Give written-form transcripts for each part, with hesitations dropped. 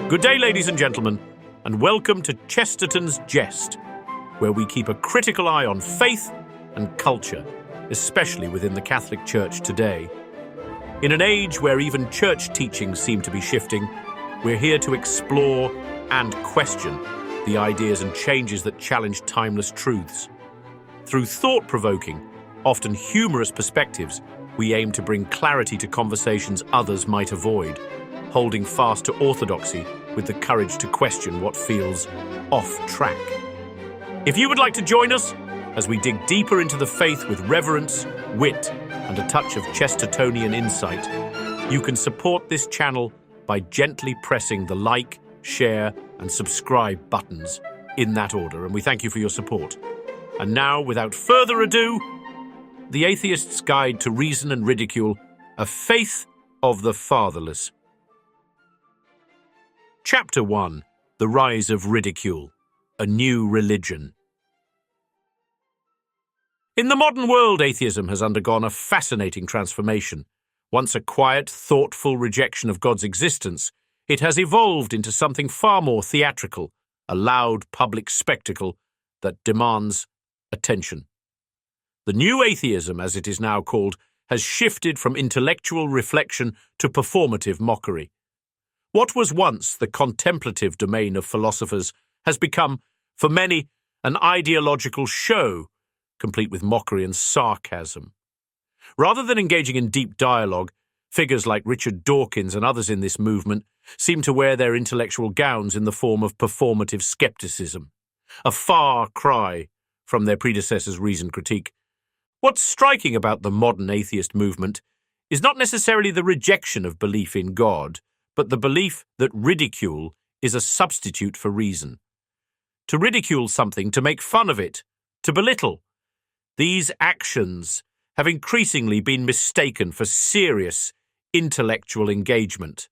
Good day, ladies and gentlemen, and welcome to Chesterton's Jest, where we keep a critical eye on faith and culture, especially within the Catholic Church today. In an age where even church teachings seem to be shifting, we're here to explore and question the ideas and changes that challenge timeless truths. Through thought-provoking, often humorous perspectives, we aim to bring clarity to conversations others might avoid, holding fast to orthodoxy with the courage to question what feels off track. If you would like to join us as we dig deeper into the faith with reverence, wit, and a touch of Chestertonian insight, you can support this channel by gently pressing the like, share, and subscribe buttons in that order, and we thank you for your support. And now, without further ado, The Atheist's Guide to Reason and Ridicule, A Faith of the Fatherless. Chapter 1. The Rise of Ridicule, A New Religion. In the modern world, atheism has undergone a fascinating transformation. Once a quiet, thoughtful rejection of God's existence, it has evolved into something far more theatrical, a loud public spectacle that demands attention. The new atheism, as it is now called, has shifted from intellectual reflection to performative mockery. What was once the contemplative domain of philosophers has become, for many, an ideological show, complete with mockery and sarcasm. Rather than engaging in deep dialogue, figures like Richard Dawkins and others in this movement seem to wear their intellectual gowns in the form of performative skepticism, a far cry from their predecessors' reasoned critique. What's striking about the modern atheist movement is not necessarily the rejection of belief in God, but the belief that ridicule is a substitute for reason. To ridicule something, to make fun of it, to belittle. These actions have increasingly been mistaken for serious intellectual engagement.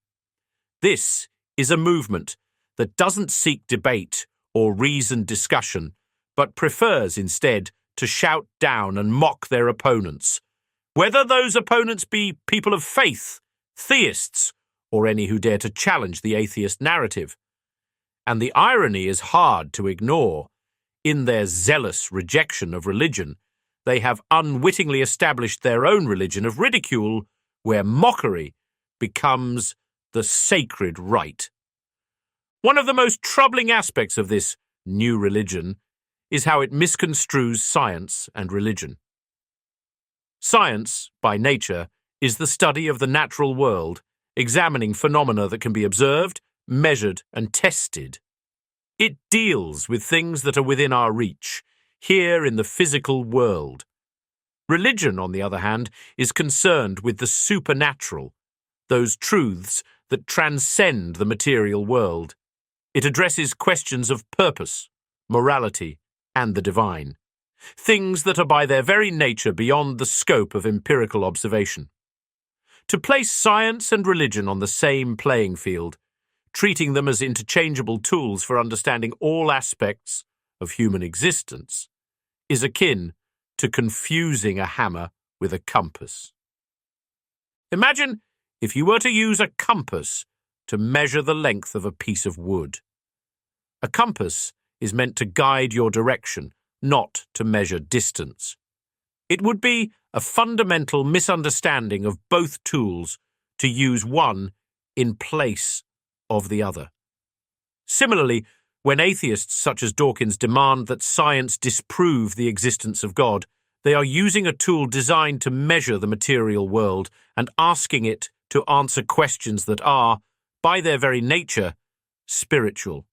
This is a movement that doesn't seek debate or reasoned discussion, but prefers instead to shout down and mock their opponents, whether those opponents be people of faith, theists, or any who dare to challenge the atheist narrative. And the irony is hard to ignore. In their zealous rejection of religion, they have unwittingly established their own religion of ridicule, where mockery becomes the sacred right. One of the most troubling aspects of this new religion is how it misconstrues science and religion. Science, by nature, is the study of the natural world, examining phenomena that can be observed, measured, and tested. It deals with things that are within our reach, here in the physical world. Religion, on the other hand, is concerned with the supernatural, those truths that transcend the material world. It addresses questions of purpose, morality, and the divine, things that are by their very nature beyond the scope of empirical observation. To place science and religion on the same playing field, treating them as interchangeable tools for understanding all aspects of human existence, is akin to confusing a hammer with a compass. Imagine if you were to use a compass to measure the length of a piece of wood. A compass is meant to guide your direction, not to measure distance. It would be a fundamental misunderstanding of both tools to use one in place of the other. Similarly, when atheists such as Dawkins demand that science disprove the existence of God, they are using a tool designed to measure the material world and asking it to answer questions that are, by their very nature, spiritual.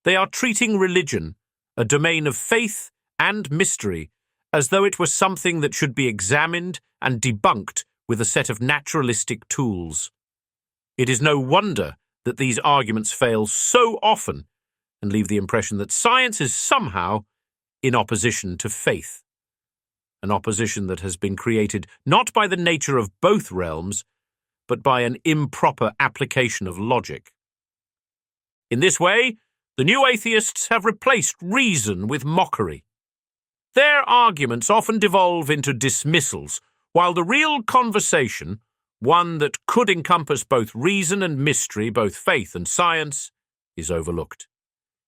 They are treating religion, a domain of faith and mystery, as though it were something that should be examined and debunked with a set of naturalistic tools. It is no wonder that these arguments fail so often and leave the impression that science is somehow in opposition to faith, an opposition that has been created not by the nature of both realms, but by an improper application of logic. In this way, the new atheists have replaced reason with mockery. Their arguments often devolve into dismissals, while the real conversation, one that could encompass both reason and mystery, both faith and science, is overlooked.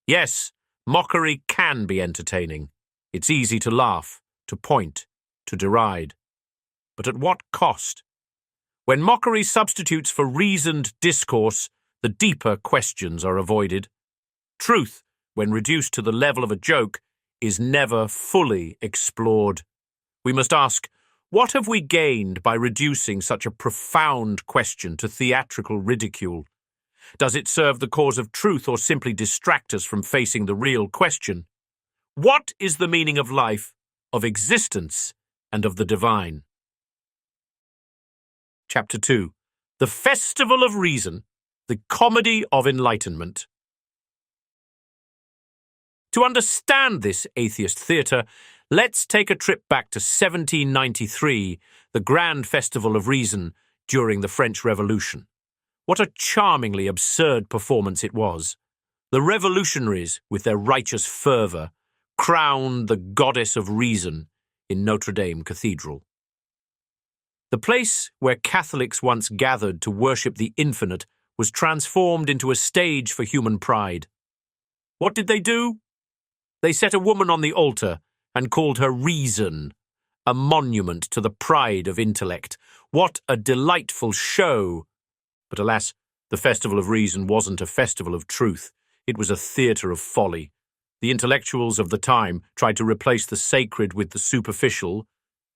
Yes, mockery can be entertaining. It's easy to laugh, to point, to deride. But at what cost? When mockery substitutes for reasoned discourse, the deeper questions are avoided. Truth, when reduced to the level of a joke, is never fully explored. We must ask, what have we gained by reducing such a profound question to theatrical ridicule? Does it serve the cause of truth or simply distract us from facing the real question? What is the meaning of life, of existence, and of the divine? Chapter 2. The Festival of Reason, the Comedy of Enlightenment. To understand this atheist theatre, let's take a trip back to 1793, the grand festival of reason during the French Revolution. What a charmingly absurd performance it was. The revolutionaries, with their righteous fervour, crowned the goddess of reason in Notre Dame Cathedral. The place where Catholics once gathered to worship the infinite was transformed into a stage for human pride. What did they do? They set a woman on the altar and called her Reason, a monument to the pride of intellect. What a delightful show! But alas, the Festival of Reason wasn't a festival of truth. It was a theatre of folly. The intellectuals of the time tried to replace the sacred with the superficial,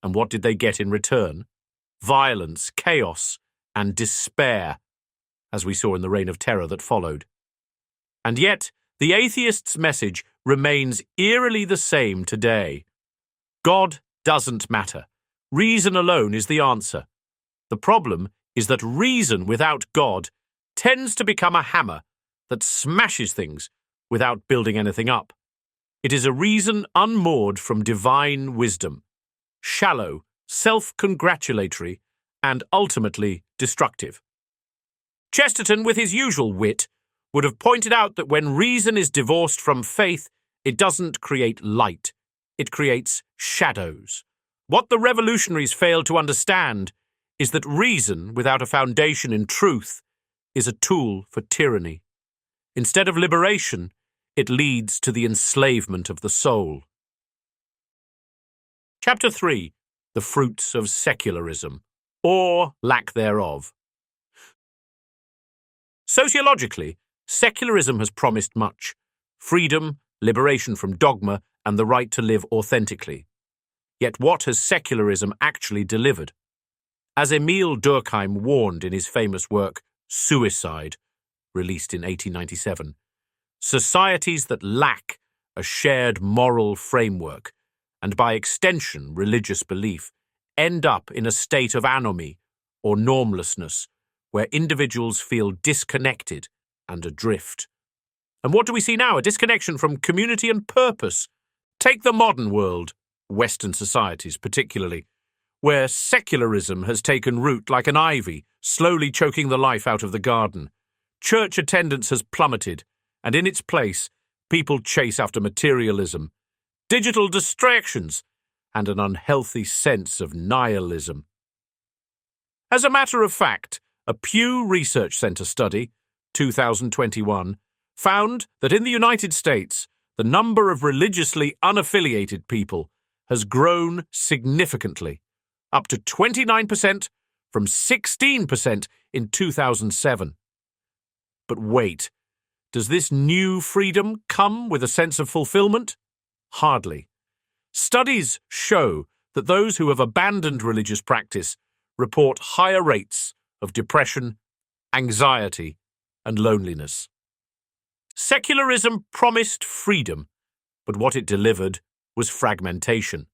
and what did they get in return? Violence, chaos, and despair, as we saw in the Reign of Terror that followed. And yet, the atheist's message remains eerily the same today. God doesn't matter. Reason alone is the answer. The problem is that reason without God tends to become a hammer that smashes things without building anything up. It is a reason unmoored from divine wisdom, shallow, self-congratulatory, and ultimately destructive. Chesterton, with his usual wit, would have pointed out that when reason is divorced from faith, it doesn't create light, it creates shadows. What the revolutionaries failed to understand is that reason without a foundation in truth is a tool for tyranny. Instead of liberation, it leads to the enslavement of the soul. Chapter 3. The Fruits of Secularism, or lack thereof. Sociologically, secularism has promised much: freedom, liberation from dogma, and the right to live authentically. Yet what has secularism actually delivered? As Emile Durkheim warned in his famous work, Suicide, released in 1897, societies that lack a shared moral framework, and by extension religious belief, end up in a state of anomie or normlessness, where individuals feel disconnected and adrift. And what do we see now? A disconnection from community and purpose. Take the modern world, Western societies particularly, where secularism has taken root like an ivy, slowly choking the life out of the garden. Church attendance has plummeted, and in its place, people chase after materialism, digital distractions, and an unhealthy sense of nihilism. As a matter of fact, a Pew Research Center study, 2021, found that in the United States, the number of religiously unaffiliated people has grown significantly, up to 29% from 16% in 2007. But wait, does this new freedom come with a sense of fulfillment? Hardly. Studies show that those who have abandoned religious practice report higher rates of depression, anxiety, and loneliness. Secularism promised freedom, but what it delivered was fragmentation.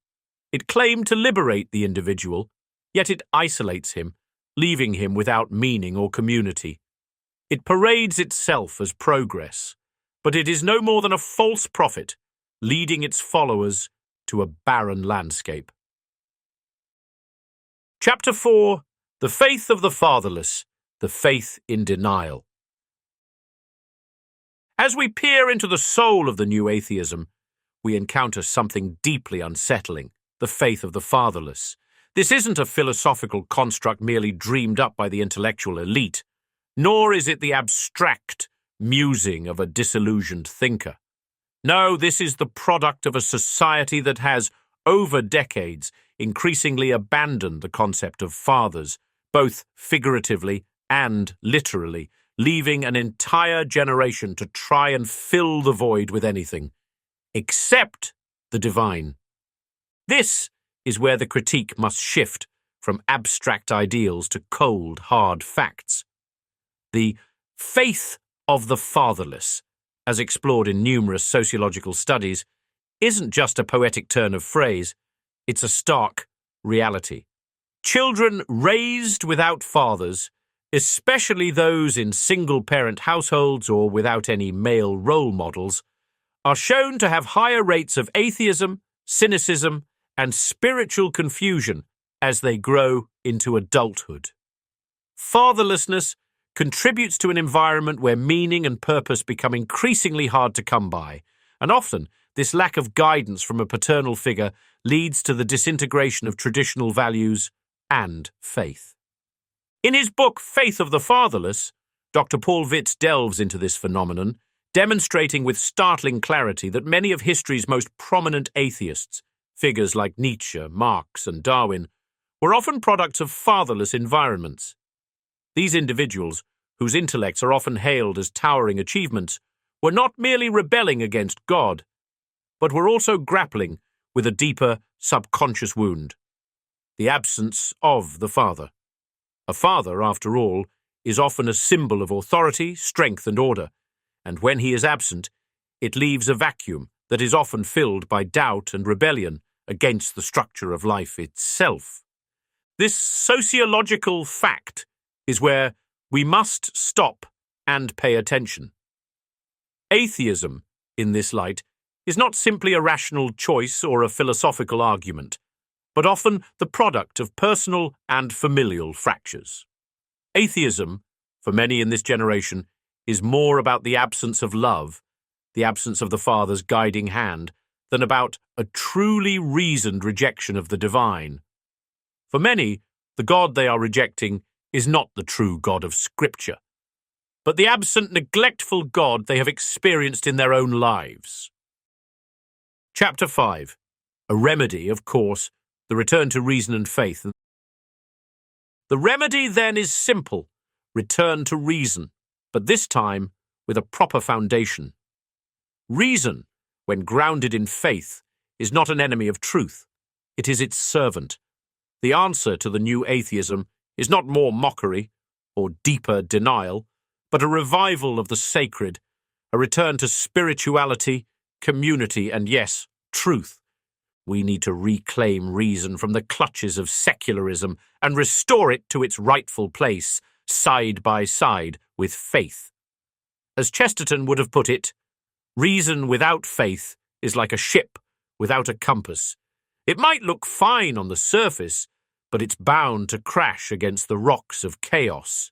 It claimed to liberate the individual, yet it isolates him, leaving him without meaning or community. It parades itself as progress, but it is no more than a false prophet, leading its followers to a barren landscape. Chapter 4. The Faith of the Fatherless, the Faith in Denial. As we peer into the soul of the new atheism, we encounter something deeply unsettling: the faith of the fatherless. This isn't a philosophical construct merely dreamed up by the intellectual elite, nor is it the abstract musing of a disillusioned thinker. No, this is the product of a society that has, over decades, increasingly abandoned the concept of fathers, both figuratively and literally, leaving an entire generation to try and fill the void with anything, except the divine. This is where the critique must shift from abstract ideals to cold, hard facts. The faith of the fatherless, as explored in numerous sociological studies, isn't just a poetic turn of phrase, it's a stark reality. Children raised without fathers, especially those in single-parent households or without any male role models, are shown to have higher rates of atheism, cynicism, and spiritual confusion as they grow into adulthood. Fatherlessness contributes to an environment where meaning and purpose become increasingly hard to come by, and often this lack of guidance from a paternal figure leads to the disintegration of traditional values and faith. In his book Faith of the Fatherless, Dr. Paul Vitz delves into this phenomenon, demonstrating with startling clarity that many of history's most prominent atheists, figures like Nietzsche, Marx, and Darwin, were often products of fatherless environments. These individuals, whose intellects are often hailed as towering achievements, were not merely rebelling against God, but were also grappling with a deeper subconscious wound: the absence of the father. A father, after all, is often a symbol of authority, strength, and order, and when he is absent, it leaves a vacuum that is often filled by doubt and rebellion against the structure of life itself. This sociological fact is where we must stop and pay attention. Atheism, in this light, is not simply a rational choice or a philosophical argument, but often the product of personal and familial fractures. Atheism, for many in this generation, is more about the absence of love, the absence of the Father's guiding hand, than about a truly reasoned rejection of the divine. For many, the God they are rejecting is not the true God of Scripture, but the absent, neglectful God they have experienced in their own lives. Chapter 5. A remedy, of course, the return to reason and faith. The remedy, then, is simple: return to reason, but this time with a proper foundation. Reason, when grounded in faith, is not an enemy of truth. It is its servant. The answer to the new atheism is not more mockery or deeper denial, but a revival of the sacred, a return to spirituality, community, and yes, truth. We need to reclaim reason from the clutches of secularism and restore it to its rightful place, side by side with faith. As Chesterton would have put it, reason without faith is like a ship without a compass. It might look fine on the surface, but it's bound to crash against the rocks of chaos.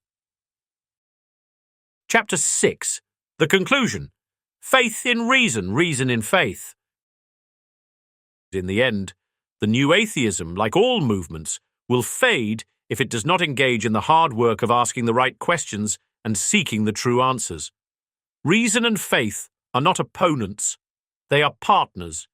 Chapter 6. The conclusion. Faith in reason, reason in faith. In the end, the new atheism, like all movements, will fade if it does not engage in the hard work of asking the right questions and seeking the true answers. Reason and faith are not opponents, they are partners.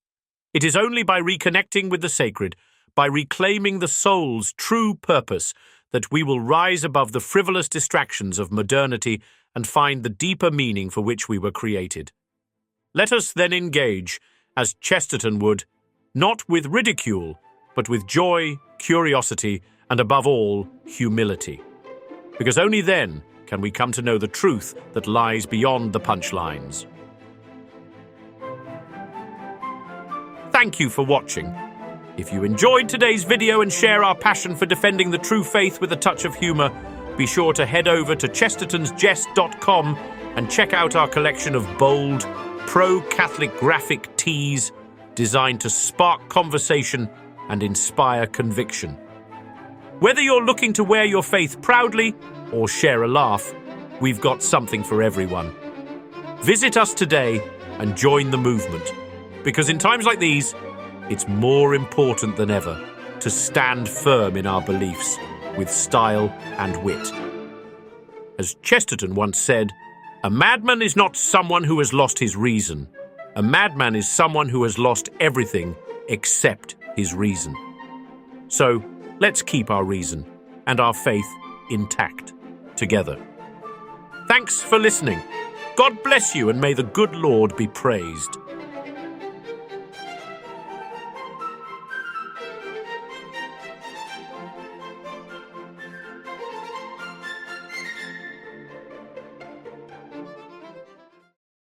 It is only by reconnecting with the sacred, by reclaiming the soul's true purpose, that we will rise above the frivolous distractions of modernity and find the deeper meaning for which we were created. Let us then engage, as Chesterton would, not with ridicule, but with joy, curiosity, and above all, humility. Because only then can we come to know the truth that lies beyond the punchlines. Thank you for watching. If you enjoyed today's video and share our passion for defending the true faith with a touch of humor, be sure to head over to chestertonsjest.com and check out our collection of bold, pro-Catholic graphic tees designed to spark conversation and inspire conviction. Whether you're looking to wear your faith proudly or share a laugh, we've got something for everyone. Visit us today and join the movement, because in times like these, it's more important than ever to stand firm in our beliefs with style and wit. As Chesterton once said, "A madman is not someone who has lost his reason. A madman is someone who has lost everything except his reason." So, let's keep our reason and our faith intact together. Thanks for listening. God bless you, and may the good Lord be praised.